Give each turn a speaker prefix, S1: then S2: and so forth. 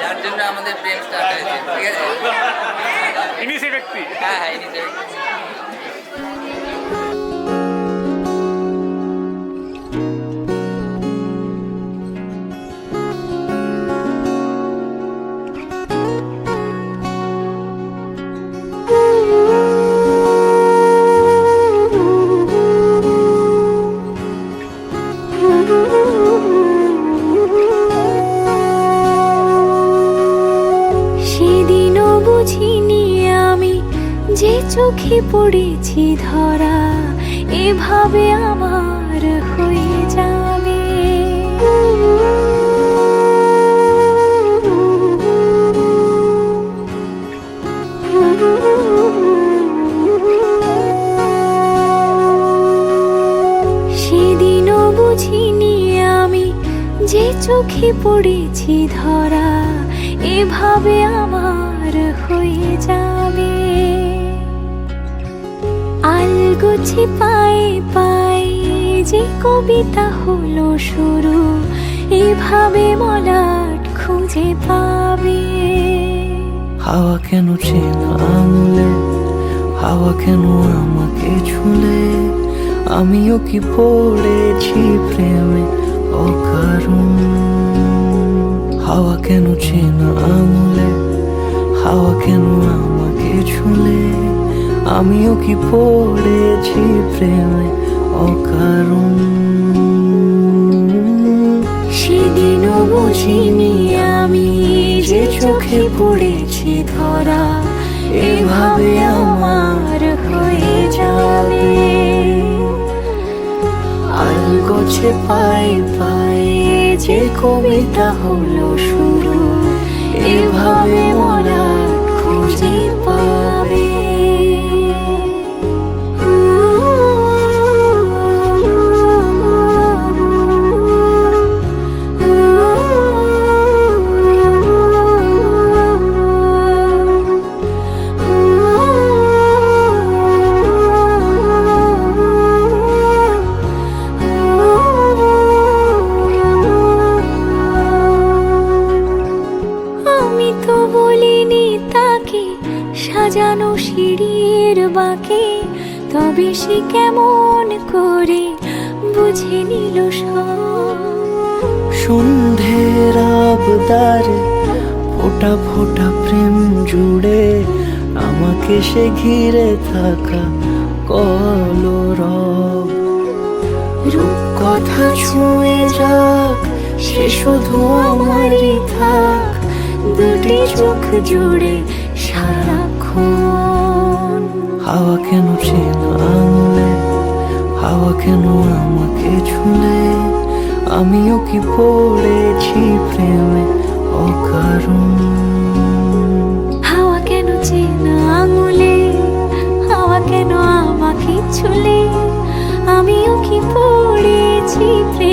S1: যার জন্য আমাদের প্রেম স্টার্ট হয়েছে, ঠিক আছে?
S2: ইনি সেই ব্যক্তি।
S1: হ্যাঁ হ্যাঁ, ইনি সেই ব্যক্তি।
S3: সেদিনও বুঝিনি আমি যে চোখে পড়েছি ধরা এভাবে আমার হয়ে যাবে। সেদিনও বুঝিনি আমি যে চোখে পড়েছি ধরা এভাবে আমার হয়ে যাবে। আলগোছে পায়ে পায়ে যে কবিতা হলো শুরু এভাবে মলাট খুঁজে পাবে।
S4: হাওয়া কেন চেনা আঙুলে, হাওয়া কেন আমাকে ছুলে, আমিও কি পড়েছি প্রেমে অকারণ। হাওয়া কেন চেনা আঙুলে, হাওয়া কেন আমাকে ছুলে, আমিও কি পড়েছি প্রেমে অকারণ।
S3: সেদিনও বুঝিনি আমি যে চোখে পড়েছি ধরা এভাবে আমার হয়ে যাবে।
S4: আলগোছে পায়ে পায়ে যে কবিতা হলো শুরু
S3: এভাবে মরা খুঁজে পাবে। আমি তো বলিনি তাকে সাজানো সিঁড়ির বাঁকে, তবে সে কেমন করে বুঝে নিল সব।
S4: সন্ধ্যের আবদারে ফোটা ফোটা প্রেম জুড়ে আমাকে সে ঘিরে থাকা কলরব। রূপকথা ছুঁয়ে যাক সে শুধু আমারই থাক,
S3: দুটি চোখ জুড়ে সারাক্ষণ।
S4: হাওয়া কেন চেনা আঙুলে, হাওয়া কেন আমাকে ছুলে, আমিও কি পড়েছি প্রেমে অকারণ।
S3: হাওয়া কেন চেনা আঙুলে, হাওয়া কেন আমাকে ছুলে, আমিও কি পড়েছি প্রেমে